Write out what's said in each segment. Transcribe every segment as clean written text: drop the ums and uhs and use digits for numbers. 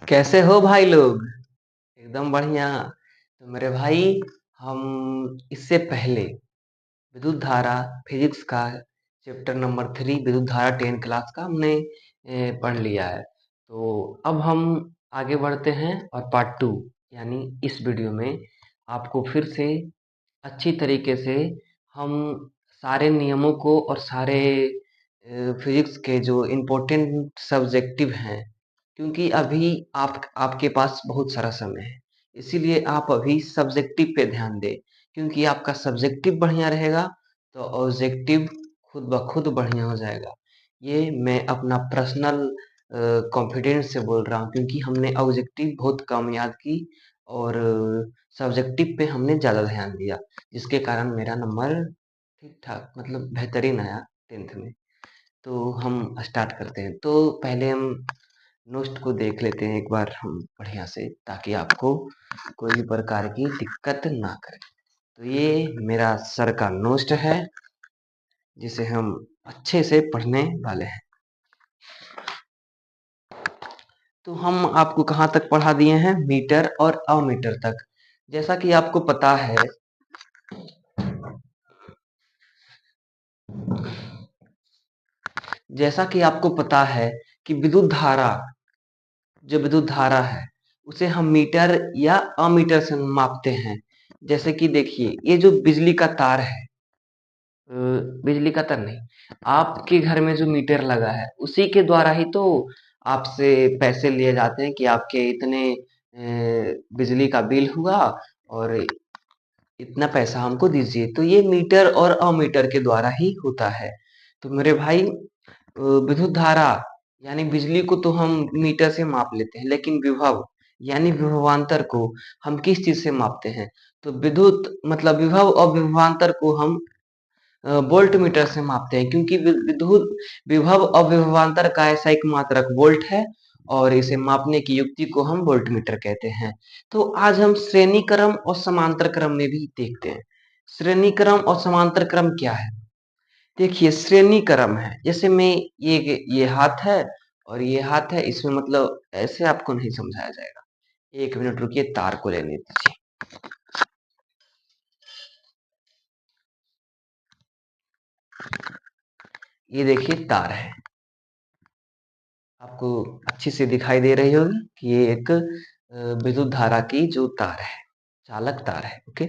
कैसे हो भाई लोग? एकदम बढ़िया। तो मेरे भाई, हम इससे पहले विद्युत धारा फिजिक्स का चैप्टर नंबर 3 विद्युत धारा 10 क्लास का हमने पढ़ लिया है। तो अब हम आगे बढ़ते हैं और पार्ट 2 यानी इस वीडियो में आपको फिर से अच्छी तरीके से हम सारे नियमों को और सारे फिजिक्स के जो इम्पोर्टेंट सब्जेक्टिव हैं, क्योंकि अभी आपके पास बहुत सारा समय है, इसीलिए आप अभी सब्जेक्टिव पे ध्यान दें। क्योंकि आपका सब्जेक्टिव बढ़िया रहेगा तो ऑब्जेक्टिव खुद ब खुद बढ़िया हो जाएगा। ये मैं अपना पर्सनल कॉन्फिडेंस से बोल रहा हूँ, क्योंकि हमने ऑब्जेक्टिव बहुत कम याद की और सब्जेक्टिव पे हमने ज़्यादा ध्यान दिया, जिसके कारण मेरा नंबर ठीक-ठाक मतलब बेहतरीन आया 10th में। तो हम स्टार्ट करते हैं। तो पहले हम नोट्स को देख लेते हैं एक बार हम बढ़िया से, ताकि आपको कोई भी प्रकार की दिक्कत ना करे। तो ये मेरा सर का नोस्ट है, जिसे हम अच्छे से पढ़ने वाले हैं। तो हम आपको कहाँ तक पढ़ा दिए हैं? मीटर और अमीटर तक। जैसा कि आपको पता है, जैसा कि आपको पता है कि विद्युत धारा है, उसे हम मीटर या अमीटर से मापते हैं। जैसे कि देखिए, ये जो बिजली का तार है, अ, बिजली का तार नहीं, आपके घर में जो मीटर लगा है, उसी के द्वारा ही तो आपसे पैसे लिए जाते हैं कि आपके इतने बिजली का बिल हुआ और इतना पैसा हमको दीजिए। तो ये मीटर और अमीटर के द्वारा ही होता है। तो मेरे भाई, विद्युत धारा यानी बिजली को तो हम मीटर से माप लेते हैं, लेकिन विभव यानी विभवांतर को हम किस चीज से मापते हैं? तो विद्युत मतलब विभव और विभवांतर को हम वोल्ट मीटर से मापते हैं, क्योंकि विद्युत विभव और विभवांतर का ऐसा एक मात्रक वोल्ट है और इसे मापने की युक्ति को हम वोल्ट मीटर कहते हैं। तो आज हम श्रेणी क्रम और समांतर क्रम में भी देखते हैं। श्रेणी क्रम और समांतर क्रम क्या है? देखिए, श्रेणी क्रम है, जैसे मैं ये हाथ है और ये हाथ है, इसमें मतलब ऐसे आपको नहीं समझाया जाएगा। एक मिनट रुकिए, तार को लेने दीजिए। ये देखिए तार है, आपको अच्छी से दिखाई दे रही होगी कि ये एक विद्युत धारा की जो तार है, चालक तार है। ओके।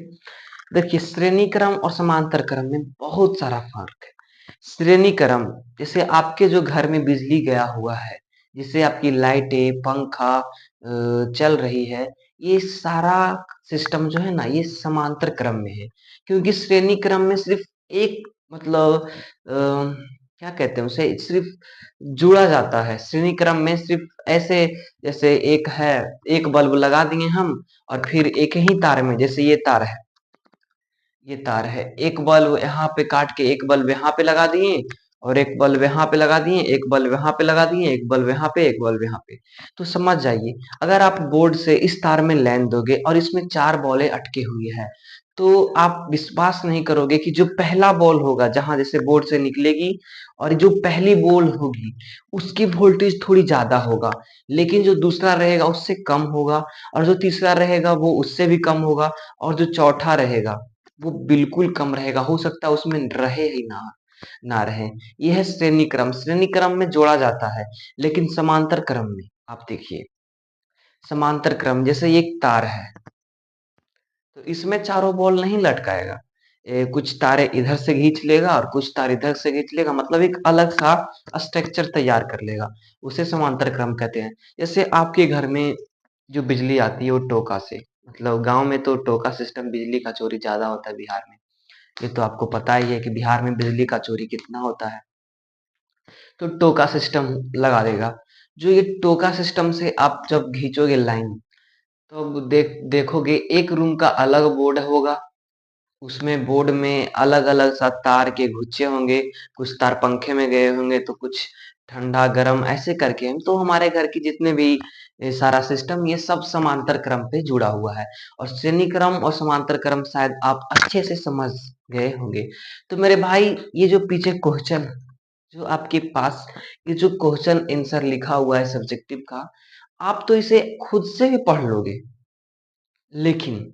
देखिए, श्रेणी क्रम और समांतर क्रम में बहुत सारा फर्क है। श्रेणी क्रम, जैसे आपके जो घर में बिजली गया हुआ है, जिससे आपकी लाइटें पंखा चल रही है, ये सारा सिस्टम जो है ना, ये समांतर क्रम में है। क्योंकि श्रेणी क्रम में सिर्फ एक मतलब क्या कहते हैं उसे, सिर्फ जुड़ा जाता है। श्रेणी क्रम में सिर्फ ऐसे, जैसे एक है, एक बल्ब लगा दिए हम और फिर एक ही तार में, जैसे ये तार है, ये तार है, एक बल्ब यहाँ पे काट के एक बल्ब यहाँ पे लगा दिए और एक बल्ब यहाँ पे लगा दिए, एक बल्ब यहाँ पे लगा दिए, एक बल्ब यहाँ पे, एक बल्ब यहाँ पे। तो समझ जाइए, अगर आप बोर्ड से इस तार में लाइन दोगे और इसमें 4 बॉलें अटकी हुई है, तो आप विश्वास नहीं करोगे कि जो पहला बॉल होगा, जहां जैसे बोर्ड से निकलेगी और जो पहली बॉल होगी, उसकी वोल्टेज थोड़ी ज्यादा होगा, लेकिन जो दूसरा रहेगा उससे कम होगा, और जो तीसरा रहेगा वो उससे भी कम होगा, और जो चौथा रहेगा वो बिल्कुल कम रहेगा, हो सकता है उसमें रहे ही ना रहे। यह है श्रेणी क्रम। श्रेणी क्रम में जोड़ा जाता है, लेकिन समांतर क्रम में आप देखिए, समांतर क्रम जैसे ये एक तार है, तो इसमें चारों बॉल नहीं लटकाएगा। कुछ तारे इधर से खींच लेगा और कुछ तार इधर से खींच लेगा, मतलब एक अलग सा स्ट्रक्चर तैयार कर लेगा। उसे समांतर क्रम कहते हैं। जैसे आपके घर में जो बिजली आती है वो टोका से, मतलब गांव में तो टोका सिस्टम बिजली का चोरी ज्यादा होता है बिहार में। ये तो आपको पता ही है कि बिहार में बिजली का चोरी कितना होता है। तो टोका सिस्टम लगा देगा। जो ये टोका सिस्टम से आप जब खींचोगे लाइन, तो अब देखोगे एक रूम का अलग बोर्ड होगा, उसमें बोर्ड में अलग अलग सा तार के गुच्छे होंगे, कुछ तार पंखे में गए होंगे तो कुछ ठंडा गर्म ऐसे करके हम तो हमारे घर की जितने भी सारा सिस्टम, ये सब समांतर क्रम पे जुड़ा हुआ है। और श्रेणी क्रम और समांतर क्रम शायद आप अच्छे से समझ गए होंगे। तो मेरे भाई, ये जो पीछे क्वेश्चन जो आपके पास, ये जो क्वेश्चन आंसर लिखा हुआ है सब्जेक्टिव का, आप तो इसे खुद से भी पढ़ लोगे, लेकिन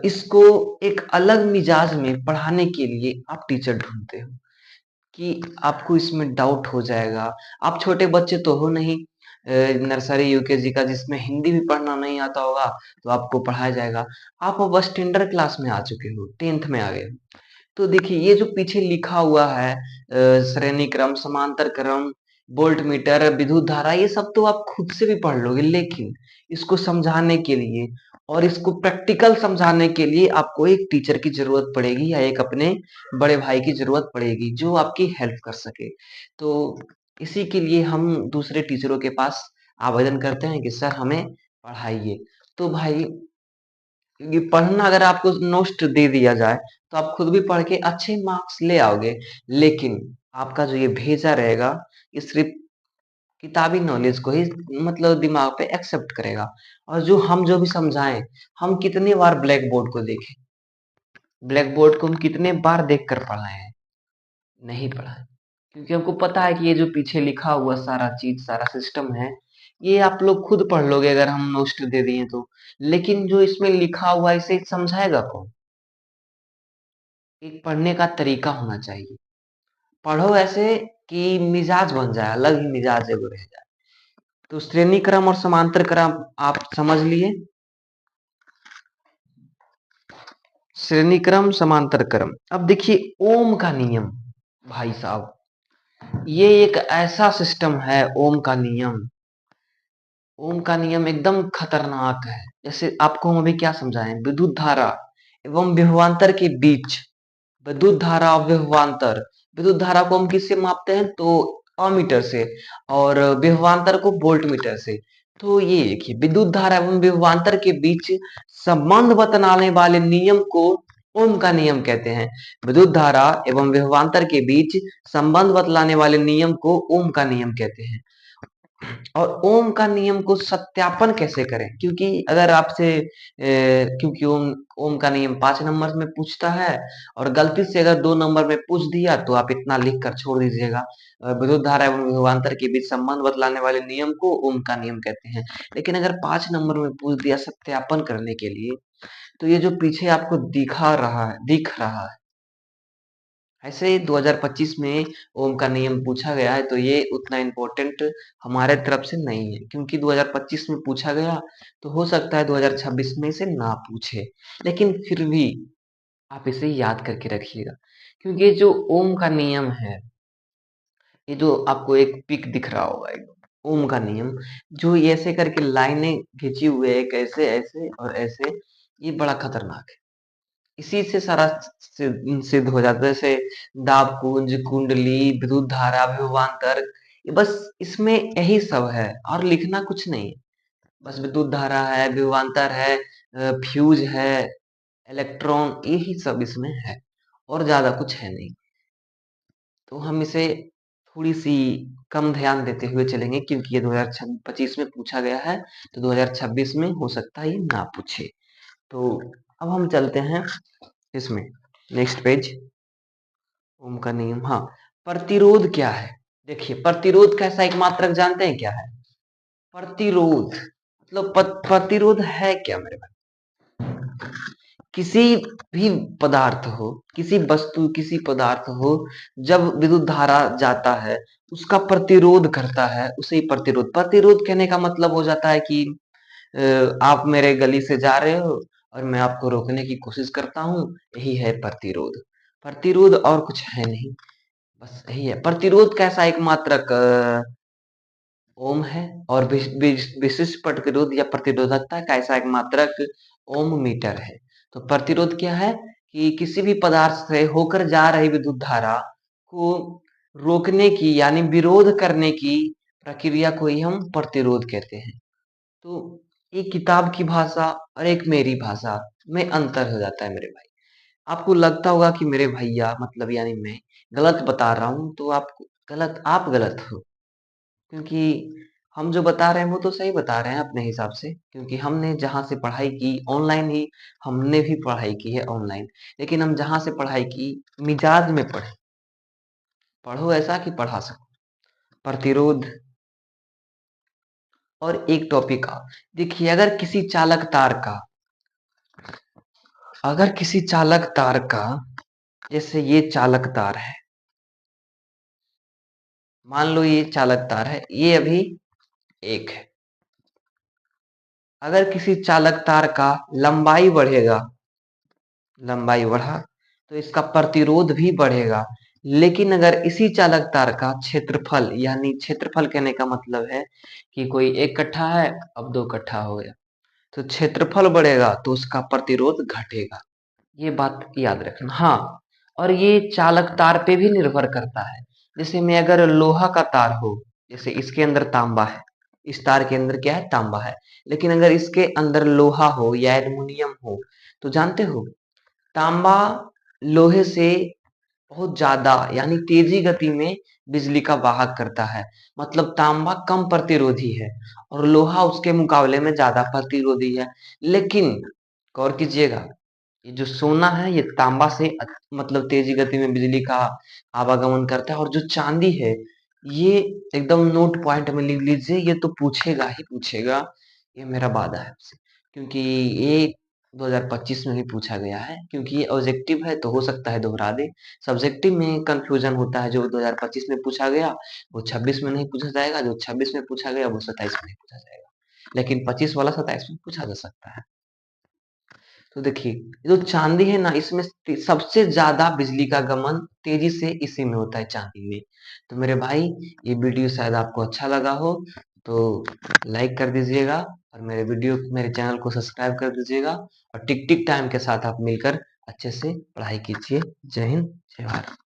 इसको एक अलग मिजाज में पढ़ाने के लिए आप टीचर ढूँढते हो कि आपको इसमें डाउट हो जाएगा। आप छोटे बच्चे तो हो नहीं नर्सरी यूकेजी का जिसमें हिंदी भी पढ़ना नहीं आता होगा, तो आपको पढ़ाया जाएगा। आप अब स्टैंडर्ड क्लास में आ चुके हो, 10th में आ गए हो। तो देखिए ये जो पीछे लिखा हुआ है श्रेणी क्रम, समांतर क्रम, वोल्ट मीटर, विद्युत धारा ये सब तो आप खुद से भी पढ़ लोगे, लेकिन इसको समझाने के लिए और इसको प्रैक्टिकल समझाने के लिए आपको एक टीचर की ज़रूरत पड़ेगी या एक अपने बड़े भाई की ज़रूरत पड़ेगी जो आपकी हेल्प कर सके। तो इसी के लिए हम दूसरे टीचरों के पास आवेदन करते हैं कि सर हमें पढ़ाइए। तो भाई क्योंकि पढ़ना अगर आपको नोट्स दे दिया जाए, तो आप खुद भी पढ़ के अच्छे मार्क्स ले आओगे। लेकिन आपका जो ये भेजा रहेगा, ये सिर्फ़ किताबी नॉलेज को ही मतलब दिमाग पे एक्सेप्ट करेगा और जो हम जो भी समझाएँ, हम कितनी बार ब्लैक बोर्ड को देखें, ब्लैक बोर्ड को हम कितने बार देख कर पढ़ाए हैं, नहीं पढ़ाए। क्योंकि हमको पता है कि ये जो पीछे लिखा हुआ सारा चीज़, सारा सिस्टम है, ये आप लोग खुद पढ़ लोगे अगर हम नोट्स दे दिए तो। लेकिन जो इसमें लिखा हुआ है, इसे समझाएगा कौन? एक पढ़ने का तरीका होना चाहिए। पढ़ो ऐसे कि मिजाज बन जाए, अलग ही मिजाज एगो रह जाए। तो श्रेणी क्रम और समांतर क्रम आप समझ लिए। श्रेणी क्रम, समांतर क्रम। अब देखिए ओम का नियम, भाई साहब, ये एक ऐसा सिस्टम है ओम का नियम। ओम का नियम एकदम खतरनाक है। जैसे आपको हम अभी क्या समझाएं, विद्युत धारा एवं विभवांतर के बीच विद्युत धारा और विभवांतर, विद्युत धारा को हम किससे मापते हैं तो अमीटर से और विभवांतर को वोल्टमीटर से। तो ये देखिए विद्युत धारा एवं विभवांतर के बीच संबंध बतलाने वाले नियम को ओम का नियम कहते हैं। विद्युत धारा एवं विभवांतर के बीच संबंध बतलाने वाले नियम को ओम का नियम कहते हैं। और ओम का नियम को सत्यापन कैसे करें, क्योंकि अगर आपसे क्योंकि ओम ओम का नियम 5 नंबर में पूछता है और गलती से अगर 2 नंबर में पूछ दिया तो आप इतना लिख कर छोड़ दीजिएगा। विद्युत धारा एवं विभवांतर के बीच संबंध बतलाने वाले नियम को ओम का नियम कहते हैं। लेकिन अगर 5 नंबर में पूछ दिया सत्यापन करने के लिए, तो ये जो पीछे आपको दिख रहा है ऐसे ही 2025 में ओम का नियम पूछा गया है, तो ये उतना इम्पोर्टेंट हमारे तरफ से नहीं है, क्योंकि 2025 में पूछा गया तो हो सकता है 2026 में इसे ना पूछे। लेकिन फिर भी आप इसे याद करके रखिएगा, क्योंकि ये जो ओम का नियम है, ये जो आपको एक पिक दिख रहा होगा एक ओम का नियम, जो ये ऐसे करके लाइनें खींची हुई है, एक ऐसे ऐसे और ऐसे, ये बड़ा खतरनाक है। इसी से सारा सिद्ध हो जाता है, जैसे दाबपुंज, कुंडली, विद्युत धारा, विभवांतर, ये बस इसमें यही सब है और लिखना कुछ नहीं है। बस विद्युत धारा है, विभवांतर है, फ्यूज है, इलेक्ट्रॉन, यही सब इसमें है और ज्यादा कुछ है नहीं। तो हम इसे थोड़ी सी कम ध्यान देते हुए चलेंगे, क्योंकि ये 2025 में पूछा गया है, तो 2026 में हो सकता है ये ना पूछे। तो अब हम चलते हैं इसमें नेक्स्ट पेज। ओम का नियम, हाँ, प्रतिरोध क्या है? देखिए प्रतिरोध कैसा एक मात्रक जानते हैं क्या है? प्रतिरोध मतलब प्रतिरोध है क्या मेरे भाई? किसी भी पदार्थ हो, किसी वस्तु, किसी पदार्थ हो, जब विद्युत धारा जाता है, उसका प्रतिरोध करता है, उसे ही प्रतिरोध। प्रतिरोध कहने का मतलब हो जाता है कि आप मेरे गली से जा रहे हो और मैं आपको रोकने की कोशिश करता हूँ, यही है प्रतिरोध। प्रतिरोध और कुछ है नहीं, बस यही है। प्रतिरोध कैसा एक मात्रक ओम है और विशिष्ट प्रतिरोध या प्रतिरोधकता का ऐसा एक मात्रक ओम मीटर है। तो प्रतिरोध क्या है कि किसी भी पदार्थ से होकर जा रही विद्युत धारा को रोकने की यानी विरोध करने की प्रक्रिया को ही हम प्रतिरोध कहते हैं। तो एक किताब की भाषा और एक मेरी भाषा में अंतर हो जाता है मेरे भाई। आपको लगता होगा कि मेरे भैया मतलब यानी मैं गलत बता रहा हूँ, तो आप गलत हो, क्योंकि हम जो बता रहे हैं वो तो सही बता रहे हैं अपने हिसाब से, क्योंकि हमने जहाँ से पढ़ाई की ऑनलाइन ही हमने भी पढ़ाई की है ऑनलाइन। लेकिन हम जहाँ से पढ़ाई की मिजाज में पढ़े, पढ़ो ऐसा कि पढ़ा सको। प्रतिरोध और एक टॉपिक और। देखिए अगर किसी चालक तार का जैसे ये चालक तार है, मान लो ये चालक तार है, ये अभी एक है। अगर किसी चालक तार का लंबाई बढ़ेगा, लंबाई बढ़ा तो इसका प्रतिरोध भी बढ़ेगा। लेकिन अगर इसी चालक तार का क्षेत्रफल, यानी क्षेत्रफल कहने का मतलब है कि कोई 1 कट्ठा है, अब 2 कट्ठा हो गया, तो क्षेत्रफल बढ़ेगा तो उसका प्रतिरोध घटेगा। ये बात याद रखना। हाँ, और ये चालक तार पे भी निर्भर करता है। जैसे में अगर लोहा का तार हो, जैसे इसके अंदर तांबा है, इस तार के अंदर क्या है, तांबा है, लेकिन अगर इसके अंदर लोहा हो या एल्युमिनियम हो, तो जानते हो तांबा लोहे से बहुत ज्यादा यानी तेजी गति में बिजली का वाहक करता है। मतलब तांबा कम प्रतिरोधी है और लोहा उसके मुकाबले में ज्यादा प्रतिरोधी है। लेकिन गौर कीजिएगा, ये जो सोना है ये तांबा से मतलब तेजी गति में बिजली का आवागमन करता है। और जो चांदी है ये एकदम नोट पॉइंट में लिख लीजिए, ये तो पूछेगा ही पूछेगा, ये मेरा वादा है आपसे। क्योंकि ये 2025 में भी पूछा गया है, क्योंकि ये ऑब्जेक्टिव है तो हो सकता है दोहरा दे। सब्जेक्टिव में कंफ्यूजन होता है, जो 2025 में पूछा गया वो 26 में नहीं पूछा जाएगा, जो 26 में पूछा गया वो 27 में नहीं पूछा जाएगा, लेकिन 25 वाला 27 में पूछा जा सकता है। तो देखिए ये जो चांदी है ना, इसमें सबसे ज्यादा बिजली का गमन तेजी से इसी में होता है, चांदी में। तो मेरे भाई ये वीडियो शायद आपको अच्छा लगा हो, तो लाइक कर दीजिएगा और मेरे चैनल को सब्सक्राइब कर दीजिएगा। और टिक टिक टाइम के साथ आप मिलकर अच्छे से पढ़ाई कीजिए। जय हिंद, जय भारत।